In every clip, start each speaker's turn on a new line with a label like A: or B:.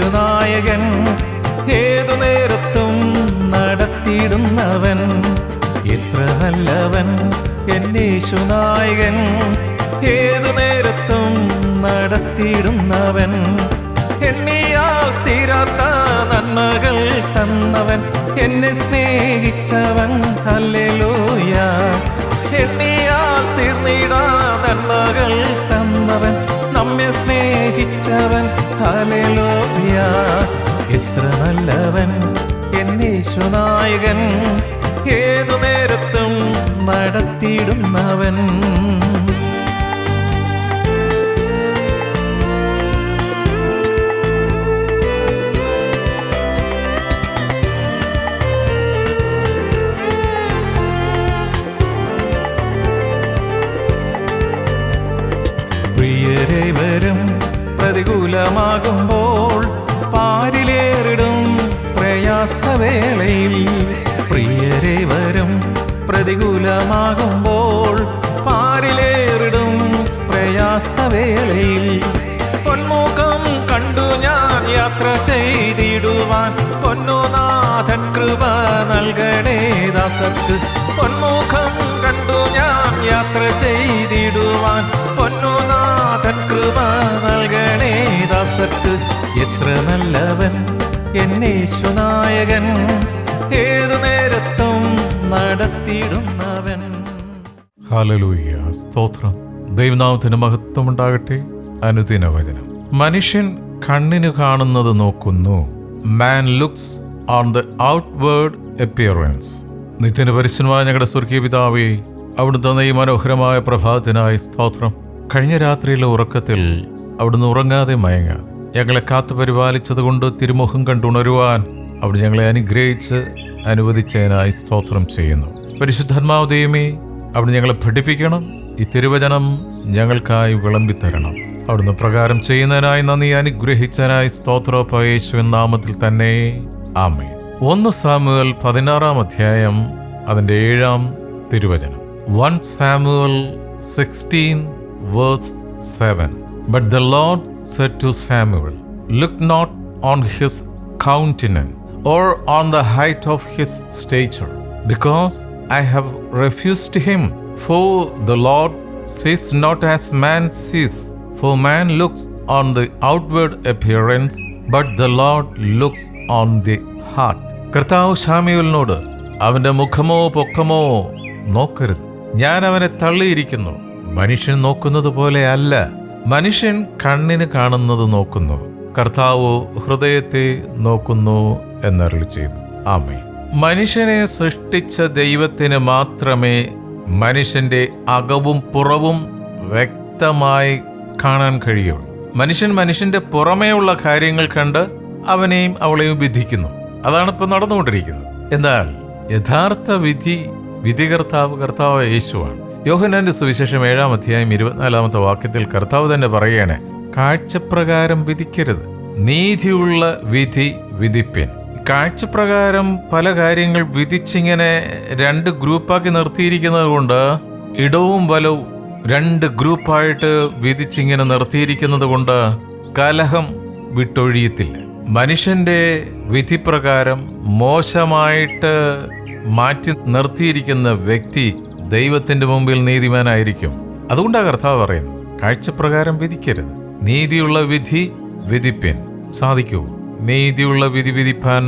A: എന്നേശുനായകൻ, ഏതു നേരത്തും നടത്തിയിടുന്നവൻ. എത്ര നല്ലവൻ എന്നേശുനായകൻ, ഏതു നേരത്തും നടത്തിയിടുന്നവൻ. എണ്ണിയാൽ തീരാത്ത നന്മകൾ തന്നവൻ, എന്നെ സ്നേഹിച്ചവൻ. ഹല്ലേലൂയ. എണ്ണിയാൽ തീർന്നിടാ നന്മകൾ തന്നവൻ, നമ്മെ സ്നേഹിച്ചവൻ. ഹല്ലേലൂയ. എത്ര നല്ലവൻ എന്നേശുനായകൻ, ഏതു നേരത്തും നടത്തിയിടുന്നവൻ. പ്രിയരേവരും പ്രതികൂലമാകുമ്പോൾ പാരിലേറിടും പ്രയാസവേളയിൽ. പ്രിയരേവരും പ്രതികൂലമാകുമ്പോൾ പാരിലേറിടും പ്രയാസവേളയിൽ. പൊന്മുഖം കണ്ടു ഞാൻ യാത്ര ചെയ്തിടുവാൻ, പൊന്നുനാഥൻ കൃപ നൽകണേ ദാസർക്ക്. പൊന്മുഖം കണ്ടു ഞാൻ യാത്ര ചെയ്തിടുവാൻ, പൊന്നുനാഥൻ കൃപ നൽകണേ ദാസർക്ക്. എത്ര നല്ലവൻ എന്നേശുനായകൻ, ഏതു നേരത്തും നടത്തിയിടുന്നവൻ. ഹല്ലേലൂയ. സ്തോത്രം. ദൈവനാമത്തിന് മഹത്വമുണ്ടാകട്ടെ. അനുദിന വചനം. മനുഷ്യൻ കണ്ണിന് കാണുന്നത് നോക്കുന്നു. Man looks on the outward appearance. നിത്യന പരിശുദ്ധമായ ഞങ്ങളുടെ സ്വർഗീയ പിതാവേ, അവിടുന്ന് തന്ന ഈ മനോഹരമായ പ്രഭാതത്തിനായി സ്തോത്രം. കഴിഞ്ഞ രാത്രിയിലെ ഉറക്കത്തിൽ അവിടുന്ന് ഉറങ്ങാതെ മയങ്ങാതെ ഞങ്ങളെ കാത്തു പരിപാലിച്ചതുകൊണ്ട് തിരുമുഖം കണ്ടുണരുവാൻ അവിടെ ഞങ്ങളെ അനുഗ്രഹിച്ച് അനുവദിച്ചതിനായി സ്തോത്രം ചെയ്യുന്നു. പരിശുദ്ധാത്മാവ് ദൈവമേ, അവിടെ ഞങ്ങളെ പഠിപ്പിക്കണം. ഈ തിരുവചനം ഞങ്ങൾക്കായി വിളമ്പിത്തരണം. അവിടുന്ന് പ്രകാരം ചെയ്യുന്നതിനായി നന്ദി. അനുഗ്രഹിച്ചതിനായി സ്തോത്രം യേശുവിൻ നാമത്തിൽ തന്നെ. ആമേൻ. 1 സാമുവേൽ 16 അധ്യായം അതിൻ്റെ 7 തിരുവചനം. 1 Samuel 16:7. But the Lord said to Samuel, Look not on his countenance or on the height of his stature, because I have refused him. For the Lord sees not as man sees, for man looks on the outward appearance, but the Lord looks on the heart. കർത്താവ് ശമൂവേലിനോട്, അവന്റെ മുഖമോ പൊക്കമോ നോക്കരുത്, ഞാൻ അവനെ തള്ളിയിരിക്കുന്നു. മനുഷ്യൻ നോക്കുന്നത് പോലെ അല്ല, മനുഷ്യൻ കണ്ണിന് കാണുന്നത് നോക്കുന്നു, കർത്താവ് ഹൃദയത്തെ നോക്കുന്നു എന്നരുളി ചെയ്തു. ആമേൻ. മനുഷ്യനെ സൃഷ്ടിച്ച ദൈവത്തിന് മാത്രമേ മനുഷ്യന്റെ അകവും പുറവും വ്യക്തമായി കാണാൻ കഴിയുള്ളൂ. മനുഷ്യൻ മനുഷ്യന്റെ പുറമേയുള്ള കാര്യങ്ങൾ കണ്ട് അവനെയും അവളെയും വിധിക്കുന്നു. അതാണ് ഇപ്പം നടന്നുകൊണ്ടിരിക്കുന്നത്. എന്നാൽ യഥാർത്ഥ വിധികർത്താവ് യേശുവാണ്. യോഹന്നാന്റെ സുവിശേഷം 7 അധ്യായം 24 വാക്യത്തിൽ കർത്താവ് തന്നെ പറയുകയാണ്, കാഴ്ചപ്രകാരം വിധിക്കരുത്, നീതിയുള്ള വിധി വിധിപ്പിൻ. കാഴ്ചപ്രകാരം പല കാര്യങ്ങൾ വിധിച്ചിങ്ങനെ 2 ഗ്രൂപ്പാക്കി നിർത്തിയിരിക്കുന്നത് കൊണ്ട്, ഇടവും വലവും 2 ഗ്രൂപ്പായിട്ട് വിധിച്ചിങ്ങനെ നിർത്തിയിരിക്കുന്നത് കൊണ്ട് കലഹം വിട്ടൊഴിയത്തില്ല. മനുഷ്യന്റെ വിധിപ്രകാരം മോശമായിട്ട് മാറ്റി നിർത്തിയിരിക്കുന്ന വ്യക്തി ദൈവത്തിന്റെ മുമ്പിൽ നീതിമാനായിരിക്കും. അതുകൊണ്ടാണ് കർത്താവ് പറയുന്നത്, കാഴ്ചപ്രകാരം വിധിക്കരുത്, നീതിയുള്ള വിധി വിധിപ്പിൻ. സാധിക്കുമോ? നീതിയുള്ള വിധി വിധിപ്പാൻ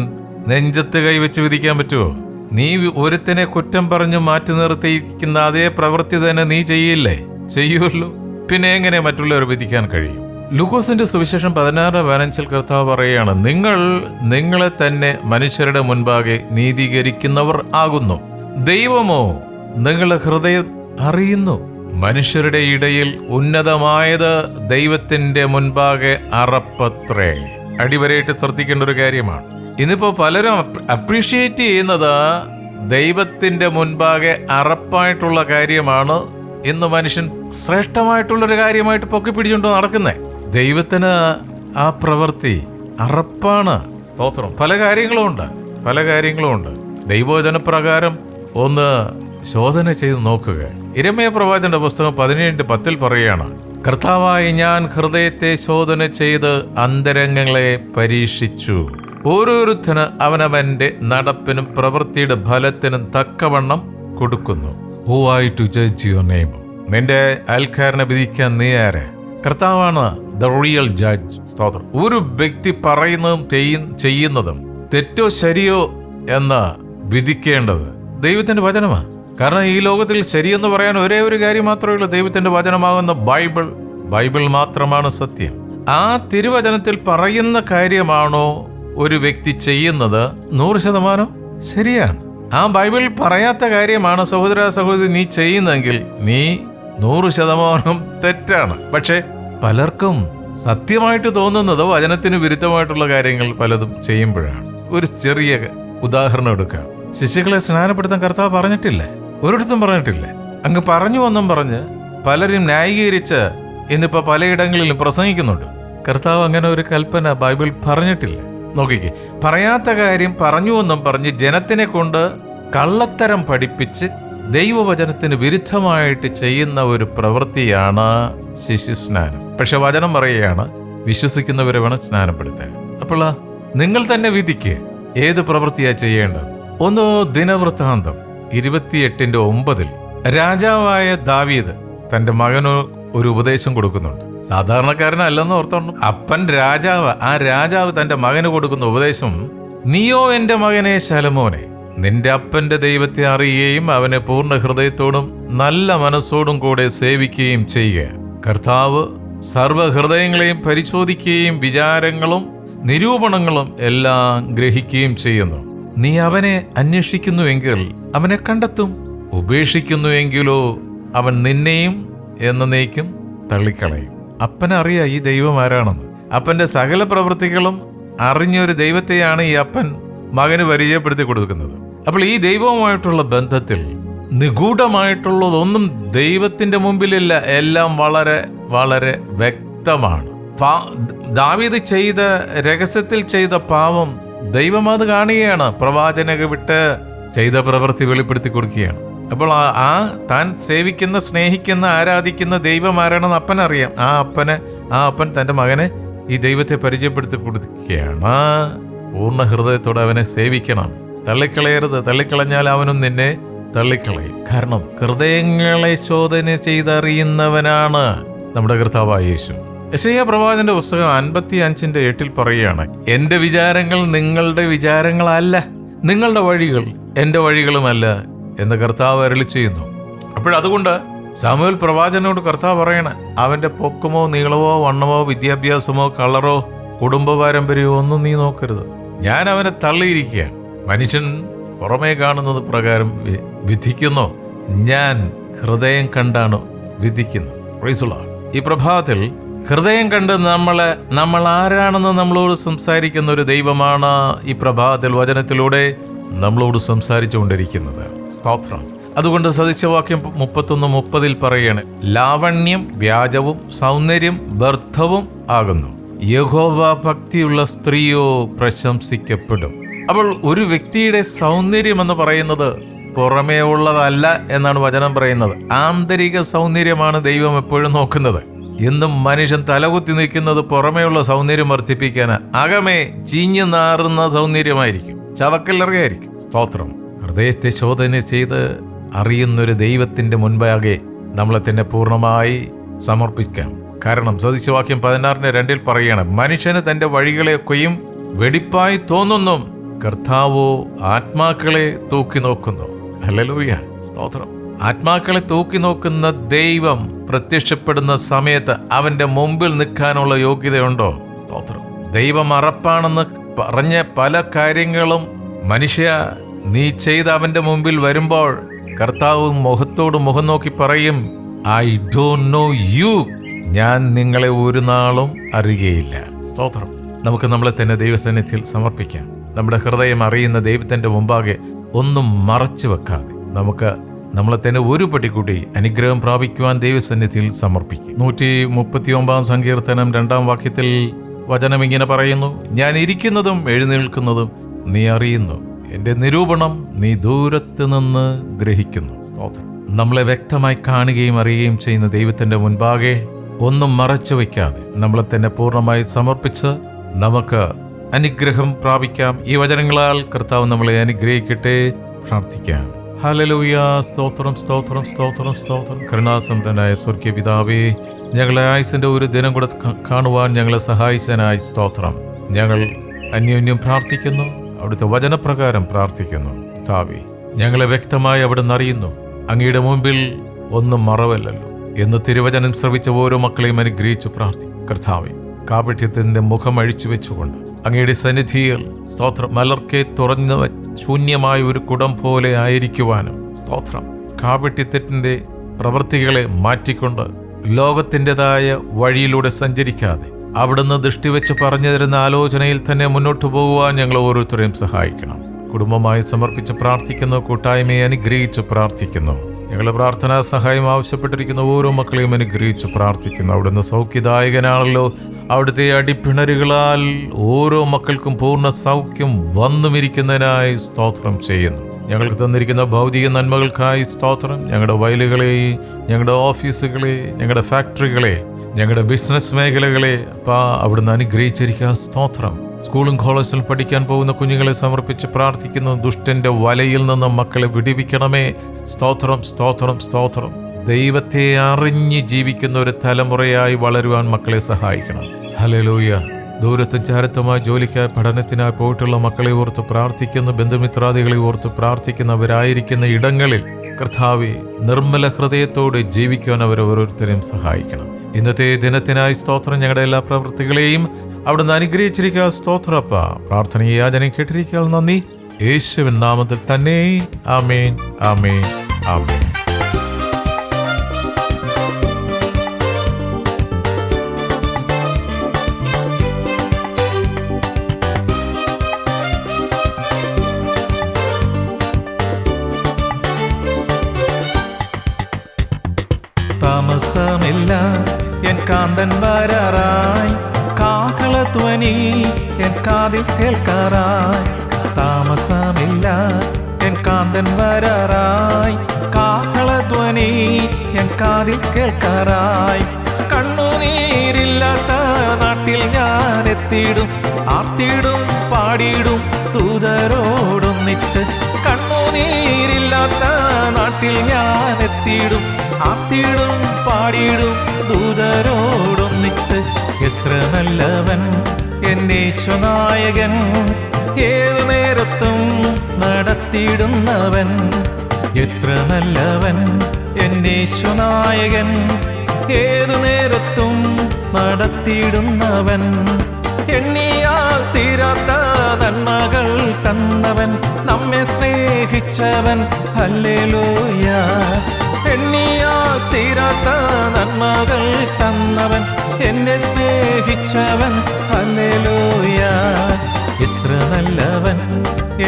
A: നെഞ്ചത്ത് കൈവച്ച് വിധിക്കാൻ പറ്റുമോ? നീ ഒരുത്തനെ കുറ്റം പറഞ്ഞു മാറ്റി നിർത്തിയിരിക്കുന്ന അതേ പ്രവൃത്തി തന്നെ നീ ചെയ്യില്ലേ? ചെയ്യുമല്ലോ. പിന്നെ എങ്ങനെ മറ്റുള്ളവർ വിധിക്കാൻ കഴിയും? ലൂക്കോസിന്റെ സുവിശേഷം 16:15 കർത്താവ് പറയുകയാണ്, നിങ്ങളെ തന്നെ മനുഷ്യരുടെ മുൻപാകെ നീതീകരിക്കുന്നവർ ആകുന്നു, ദൈവമോ നിങ്ങളുടെ ഹൃദയം അറിയുന്നു. മനുഷ്യരുടെ ഇടയിൽ ഉന്നതമായത് ദൈവത്തിന്റെ മുൻപാകെ അറപ്പത്രേ. അടിവരയിട്ട് ശ്രദ്ധിക്കേണ്ട ഒരു കാര്യമാണ്. ഇന്നിപ്പോ പലരും അപ്രീഷിയേറ്റ് ചെയ്യുന്നത് ദൈവത്തിന്റെ മുൻപാകെ അറപ്പായിട്ടുള്ള കാര്യമാണ്. ഇന്ന് മനുഷ്യൻ ശ്രേഷ്ഠമായിട്ടുള്ളൊരു കാര്യമായിട്ട് പൊക്കി പിടിച്ചുകൊണ്ട് നടക്കുന്നേ. ദൈവത്തിന് ആ പ്രവൃത്തി അറപ്പാണ്. സ്തോത്രം. പല കാര്യങ്ങളും ഉണ്ട്. ദൈവവചനപ്രകാരം ഒന്ന് ശോധന ചെയ്ത് നോക്കുക. യിരെമ്യാ പ്രവാചകന്റെ പുസ്തകം 17:10 പറയുകയാണ്, കർത്താവായി ഞാൻ ഹൃദയത്തെ ശോധന ചെയ്ത് അന്തരംഗങ്ങളെ പരീക്ഷിച്ചു. ഓരോരുത്തന് അവനവന്റെ നടപ്പിനും പ്രവൃത്തിയുടെ ഫലത്തിനും തക്കവണ്ണം കൊടുക്കുന്നു. Who are you to judge your neighbor? നിന്റെ അയൽക്കാരനെ വിധിക്കാൻ നീ ആരെ? കർത്താവാണ് ദ റിയൽ ജഡ്ജ്. സ്തോത്രം. ഒരു വ്യക്തി പറയുന്നതും ചെയ്യുന്നതും തെറ്റോ ശരിയോ എന്ന് വിധിക്കേണ്ടത് ദൈവത്തിന്റെ വചനമാണ്. കാരണം ഈ ലോകത്തിൽ ശരിയെന്ന് പറയാൻ ഒരേ ഒരു കാര്യം മാത്രമേ ഉള്ളൂ, ദൈവത്തിന്റെ വചനമാകുന്ന ബൈബിൾ മാത്രമാണ് സത്യം. ആ തിരുവചനത്തിൽ പറയുന്ന കാര്യമാണോ ഒരു വ്യക്തി ചെയ്യുന്നത് 100% ശരിയാണ്. ആ ബൈബിൾ പറയാത്ത കാര്യമാണ് സഹോദര സഹോദരി നീ ചെയ്യുന്നെങ്കിൽ നീ 100% തെറ്റാണ്. പക്ഷെ പലർക്കും സത്യമായിട്ട് തോന്നുന്നത് വചനത്തിന് വിരുദ്ധമായിട്ടുള്ള കാര്യങ്ങൾ പലതും ചെയ്യുമ്പോഴാണ്. ഒരു ചെറിയ ഉദാഹരണം എടുക്കാം. ശിശുക്കളെ സ്നാനപ്പെടുത്താൻ കർത്താവ് പറഞ്ഞിട്ടില്ലേ? ഒരിടത്തും പറഞ്ഞിട്ടില്ലേ? അങ്ങ് പറഞ്ഞു എന്നും പറഞ്ഞ് പലരും ന്യായീകരിച്ച് ഇന്നിപ്പോൾ പലയിടങ്ങളിലും പ്രസംഗിക്കുന്നുണ്ട്. കർത്താവ് അങ്ങനെ ഒരു കൽപ്പന ബൈബിൾ പറഞ്ഞിട്ടില്ല. നോക്കിക്കേ, പറയാത്ത കാര്യം പറഞ്ഞു എന്നും പറഞ്ഞ് ജനത്തിനെ കൊണ്ട് കള്ളത്തരം പഠിപ്പിച്ച് ദൈവവചനത്തിന് വിരുദ്ധമായിട്ട് ചെയ്യുന്ന ഒരു പ്രവൃത്തിയാണ് ശിശുസ്നാനം. പക്ഷെ വചനം പറയുകയാണ് വിശ്വസിക്കുന്നവരെ വേണം സ്നാനപ്പെടുത്താൻ. അപ്പോൾ നിങ്ങൾ തന്നെ വിധിക്ക് ഏത് പ്രവൃത്തിയാ ചെയ്യേണ്ടത്. ഒന്ന് ദിനവൃത്താന്തം 28:9 രാജാവായ ദാവീദ് തന്റെ മകന് ഒരു ഉപദേശം കൊടുക്കുന്നുണ്ട്. സാധാരണക്കാരനല്ലെന്ന് ഓർത്തോണം. അപ്പൻ രാജാവ്. ആ രാജാവ് തന്റെ മകന് കൊടുക്കുന്ന ഉപദേശം, നീയോ എന്റെ മകനെ ശലോമോനെ, നിന്റെ അപ്പന്റെ ദൈവത്തെ അറിയുകയും അവനെ പൂർണ്ണ ഹൃദയത്തോടും നല്ല മനസ്സോടും കൂടെ സേവിക്കുകയും ചെയ്യുക. കർത്താവ് സർവ്വഹൃദയങ്ങളെയും പരിശോധിക്കുകയും വിചാരങ്ങളും നിരൂപണങ്ങളും എല്ലാം ഗ്രഹിക്കുകയും ചെയ്യുന്നു. നീ അവനെ അന്വേഷിക്കുന്നുവെങ്കിൽ അവനെ കണ്ടെത്തും, ഉപേക്ഷിക്കുന്നുവെങ്കിലോ അവൻ നിന്നെയും എന്നേക്കും തള്ളിക്കളയും. അപ്പനറിയാം ഈ ദൈവം ആരാണെന്ന്. അപ്പന്റെ സകല പ്രവൃത്തികളും അറിഞ്ഞൊരു ദൈവത്തെയാണ് ഈ അപ്പൻ മകന് പരിചയപ്പെടുത്തി കൊടുക്കുന്നത്. അപ്പോൾ ഈ ദൈവവുമായിട്ടുള്ള ബന്ധത്തിൽ നിഗൂഢമായിട്ടുള്ളതൊന്നും ദൈവത്തിന്റെ മുമ്പിലില്ല. എല്ലാം വളരെ വളരെ വ്യക്തമാണ്. ദാവീദ് ചെയ്ത രഹസ്യത്തിൽ ചെയ്ത പാവം ദൈവം അത് കാണുകയാണ്. പ്രവാചകനെ വിട്ട് ചെയ്ത പ്രവൃത്തി വെളിപ്പെടുത്തി കൊടുക്കുകയാണ്. അപ്പോൾ ആ താൻ സേവിക്കുന്ന, സ്നേഹിക്കുന്ന, ആരാധിക്കുന്ന ദൈവം ആരാണെന്ന് അപ്പനറിയാം. ആ അപ്പൻ തൻ്റെ മകനെ ഈ ദൈവത്തെ പരിചയപ്പെടുത്തി കൊടുക്കുകയാണ്. പൂർണ്ണ ഹൃദയത്തോടെ അവനെ സേവിക്കണം, തള്ളിക്കളയരുത്. തള്ളിക്കളഞ്ഞാൽ അവനും നിന്നെ തള്ളിക്കളയും. കാരണം ഹൃദയങ്ങളെ ശോധന ചെയ്തറിയുന്നവനാണ് നമ്മുടെ കർത്താവായ യേശു. യെശയ്യാ പ്രവാചകന്റെ പുസ്തകം 55:8 പറയുകയാണ്, എന്റെ വിചാരങ്ങൾ നിങ്ങളുടെ വിചാരങ്ങളല്ല, നിങ്ങളുടെ വഴികൾ എന്റെ വഴികളുമല്ല എന്ന് കർത്താവ് അരുളി ചെയ്യുന്നു. അപ്പോഴതുകൊണ്ട് ശമൂവേൽ പ്രവാചകനോട് കർത്താവ് പറയണ, അവന്റെ പൊക്കമോ നീളമോ വണ്ണമോ വിദ്യാഭ്യാസമോ കളറോ കുടുംബ പാരമ്പര്യമോ ഒന്നും നീ നോക്കരുത്. ഞാൻ അവനെ തള്ളിയിരിക്കുകയാണ്. മനുഷ്യൻ പുറമേ കാണുന്നത് പ്രകാരം വിധിക്കുന്നു, ഞാൻ ഹൃദയം കണ്ടാണ് വിധിക്കുന്നത്. Praise the Lord. ഈ പ്രഭാതത്തിൽ ഹൃദയം കണ്ട് നമ്മൾ ആരാണെന്ന് നമ്മളോട് സംസാരിക്കുന്ന ഒരു ദൈവമാണ് ഈ പ്രഭാതത്തിൽ വചനത്തിലൂടെ നമ്മളോട് സംസാരിച്ചു കൊണ്ടിരിക്കുന്നത്. സ്തോത്രം. അതുകൊണ്ട് സദൃശവാക്യം 31:30 പറയാണ്, ലാവണ്യം വ്യാജവും സൗന്ദര്യം വ്യർത്ഥവും ആകുന്നു, യഹോവ ഭക്തിയുള്ള സ്ത്രീയോ പ്രശംസിക്കപ്പെടും. അപ്പോൾ ഒരു വ്യക്തിയുടെ സൗന്ദര്യം എന്ന് പറയുന്നത് പുറമേ ഉള്ളതല്ല എന്നാണ് വചനം പറയുന്നത്. ആന്തരിക സൗന്ദര്യമാണ് ദൈവം എപ്പോഴും നോക്കുന്നത്. എന്നും മനുഷ്യൻ തലകുത്തി നിൽക്കുന്നത് പുറമേയുള്ള സൗന്ദര്യം വർദ്ധിപ്പിക്കാൻ, അകമേ ചീഞ്ഞു നാറുന്ന സൗന്ദര്യമായിരിക്കും, ചവക്കല്ലറിയായിരിക്കും. സ്തോത്രം. ഹൃദയത്തെ ശോധന ചെയ്ത് അറിയുന്നൊരു ദൈവത്തിന്റെ മുൻപാകെ നമ്മളെ തന്നെ പൂർണ്ണമായി സമർപ്പിക്കാം. കാരണം സദൃശവാക്യം 16:2 പറയാണ്, മനുഷ്യന് തന്റെ വഴികളെയൊക്കെയും വെടിപ്പായി തോന്നുന്നു, കർത്താവോ ആത്മാക്കളെ തൂക്കി നോക്കുന്നു. ഹല്ലേലൂയ. സ്തോത്രം. ആത്മാക്കളെ തൂക്കി നോക്കുന്ന ദൈവം പ്രത്യക്ഷപ്പെടുന്ന സമയത്ത് അവന്റെ മുമ്പിൽ നിൽക്കാനുള്ള യോഗ്യതയുണ്ടോ? സ്തോത്രം. ദൈവം അറപ്പാണെന്ന് പറഞ്ഞ പല കാര്യങ്ങളും മനുഷ്യ നീ ചെയ്ത് അവന്റെ മുമ്പിൽ വരുമ്പോൾ കർത്താവ് മുഖത്തോട് മുഖം നോക്കി പറയും, ഐ ഡോണ്ട് നോ യു, ഞാൻ നിങ്ങളെ ഒരു നാളും അറിയുകയില്ല. സ്തോത്രം. നമുക്ക് നമ്മളെ തന്നെ ദൈവസന്നിധിയിൽ സമർപ്പിക്കാം. നമ്മുടെ ഹൃദയം അറിയുന്ന ദൈവത്തിന്റെ മുമ്പാകെ ഒന്നും മറച്ചു വെക്കാതെ നമുക്ക് നമ്മളെ തന്നെ ഒരു പടി കൂടി അനുഗ്രഹം പ്രാപിക്കുവാൻ ദൈവസന്നിധിയിൽ സമർപ്പിക്കും. 139 സങ്കീർത്തനം 2 വാക്യത്തിൽ വചനം ഇങ്ങനെ പറയുന്നു, ഞാൻ ഇരിക്കുന്നതും എഴുന്നേൽക്കുന്നതും നീ അറിയുന്നു, എന്റെ നിരൂപണം നീ ദൂരത്ത് നിന്ന് ഗ്രഹിക്കുന്നു. സ്തോത്രം. നമ്മളെ വ്യക്തമായി കാണുകയും അറിയുകയും ചെയ്യുന്ന ദൈവത്തിന്റെ മുൻപാകെ ഒന്നും മറച്ചു വയ്ക്കാതെ നമ്മളെ തന്നെ പൂർണ്ണമായി സമർപ്പിച്ച് നമുക്ക് അനുഗ്രഹം പ്രാപിക്കാം. ഈ വചനങ്ങളാൽ കർത്താവ് നമ്മളെ അനുഗ്രഹിക്കട്ടെ. പ്രാർത്ഥിക്കാം. ഹല്ലേലൂയ. സ്തോത്രം, സ്തോത്രം, സ്തോത്രം, സ്തോത്രം. കരുണാസമ്പന്നനായ സ്വർഗീയ പിതാവേ, ഞങ്ങളെ ആയുസിൻ്റെ ഒരു ദിനം കൂടെ കാണുവാൻ ഞങ്ങളെ സഹായിച്ചതിനായി സ്തോത്രം. ഞങ്ങൾ അന്യോന്യം പ്രാർത്ഥിക്കുന്നു, അവിടുത്തെ വചനപ്രകാരം പ്രാർത്ഥിക്കുന്നു. കർത്താവേ, ഞങ്ങളെ വ്യക്തമായി അവിടുന്ന് അറിയുന്നു. അങ്ങയുടെ മുമ്പിൽ ഒന്നും മറവല്ലല്ലോ എന്ന് തിരുവചനം ശ്രവിച്ച ഓരോ മക്കളെയും അനുഗ്രഹിച്ചു പ്രാർത്ഥിക്കും. കർത്താവേ, കാപട്യത്തിൻ്റെ മുഖം അഴിച്ചു വെച്ചുകൊണ്ട് അങ്ങയുടെ സന്നിധിയിൽ സ്തോത്രം മലർക്കെ തുറന്ന ശൂന്യമായ ഒരു കുടം പോലെ ആയിരിക്കുവാനും സ്തോത്രം, കാപട്യത്തിൻ്റെ പ്രവൃത്തികളെ മാറ്റിക്കൊണ്ട് ലോകത്തിൻ്റെതായ വഴിയിലൂടെ സഞ്ചരിക്കാതെ അവിടുന്ന് ദൃഷ്ടിവെച്ച് പറഞ്ഞു തരുന്ന ആലോചനയിൽ തന്നെ മുന്നോട്ട് പോകുവാൻ ഞങ്ങൾ ഓരോരുത്തരെയും സഹായിക്കണം. കുടുംബമായി സമർപ്പിച്ച് പ്രാർത്ഥിക്കുന്നു. കൂട്ടായ്മയെ അനുഗ്രഹിച്ച് പ്രാർത്ഥിക്കുന്നു. ഞങ്ങളുടെ പ്രാർത്ഥനാ സഹായം ആവശ്യപ്പെട്ടിരിക്കുന്ന ഓരോ മക്കളെയും അനുഗ്രഹിച്ച് പ്രാർത്ഥിക്കുന്നു. അവിടുന്ന് സൗഖ്യദായകനാണല്ലോ. അവിടുത്തെ അടിപ്പിണരുകളാൽ ഓരോ മക്കൾക്കും പൂർണ്ണ സൗഖ്യം വന്നുമിരിക്കുന്നതിനായി സ്തോത്രം ചെയ്യുന്നു. ഞങ്ങൾക്ക് തന്നിരിക്കുന്ന ഭൗതിക നന്മകൾക്കായി സ്തോത്രം. ഞങ്ങളുടെ വയലുകളെ, ഞങ്ങളുടെ ഓഫീസുകളെ, ഞങ്ങളുടെ ഫാക്ടറികളെ, ഞങ്ങളുടെ ബിസിനസ് മേഖലകളെ അവിടുന്ന് അനുഗ്രഹിച്ചിരിക്കുക. സ്തോത്രം. സ്കൂളും കോളേജിൽ പഠിക്കാൻ പോകുന്ന കുഞ്ഞുങ്ങളെ സമർപ്പിച്ച് പ്രാർത്ഥിക്കുന്നു. ദുഷ്ടന്റെ വലയിൽ നിന്ന് മക്കളെ വിടിവിക്കണമേ. സ്തോത്രം, സ്തോത്രം, സ്തോത്രം. ദൈവത്തെ അറിഞ്ഞ് ജീവിക്കുന്ന ഒരു തലമുറയായി വളരുവാൻ മക്കളെ സഹായിക്കണം. ഹല്ലേലൂയ. ദൂരത്തും ചാരത്തുമായി ജോലിക്കായി പഠനത്തിനായി പോയിട്ടുള്ള മക്കളെ ഓർത്ത് പ്രാർത്ഥിക്കുന്നു. ബന്ധുമിത്രാദികളെ ഓർത്ത് പ്രാർത്ഥിക്കുന്നവരായിരിക്കുന്ന ഇടങ്ങളിൽ കർത്താവേ, നിർമ്മല ഹൃദയത്തോടെ ജീവിക്കുവാൻ അവർ ഓരോരുത്തരെയും സഹായിക്കണം. ഇന്നത്തെ ദിനത്തിനായി സ്തോത്രം. ഞങ്ങളുടെ എല്ലാ പ്രവൃത്തികളെയും അവിടുന്ന് അനുഗ്രഹിച്ചിരിക്കുക. സ്തോത്രപ്പ. പ്രാർത്ഥനയെ യാചനയും കേട്ടിരിക്കുക. നന്ദി. യേശുവിൻ നാമത്തിൽ തന്നെ. ആമേൻ, ആമേൻ, ആമേൻ.
B: താമസമില്ല, എൻ കാന്തൻ വരാറായി. കാഹളധ്വനി എൻ കാതിൽ കേൾക്കാറായി. താമസമില്ല, എൻ കാന്തൻ വരാറായി. കാഹളധ്വനി എൻ കാതിൽ കേൾക്കാറായി. കണ്ണുനീരില്ലാത്ത നാട്ടിൽ ഞാൻ എത്തിയിടും. ആർത്തിയിടും, പാടിയിടും ദൂതരോടൊന്നിച്ച്. കണ്ണുനീരില്ലാത്ത നാട്ടിൽ ഞാൻ എത്തിയിടും. ആർത്തിയിടും, പാടിയിടും ദൂതരോടൊന്നിച്ച്. എത്ര നല്ലവൻ എന്നേശുനായകൻ, ഏതു നേരത്തും നടത്തിയിടുന്നവൻ. എത്ര നല്ലവൻ എന്നേശുനായകൻ, ഏതു നേരത്തും നടത്തിയിടുന്നവൻ. എണ്ണിയാൽ തീരാത്ത നന്മകൾ തന്നവൻ, നമ്മെ സ്നേഹിച്ചവൻ. ഹല്ലേലൂയ. എണ്ണിയാൽ തീരാത്ത നന്മകൾ തന്നവൻ, എന്നെ സ്നേഹിച്ചവൻ. ഹല്ലേലൂയ. എത്ര നല്ലവൻ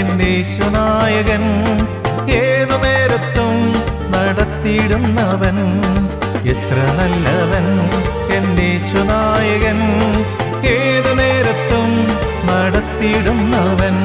B: എന്നേശുനായകൻ, ഏതു നേരത്തും നടത്തിയിടുന്നവൻ. എത്ര നല്ലവൻ എന്നേശുനായകൻ, ഏതു നേരത്തും നടത്തിയിടുന്നവൻ.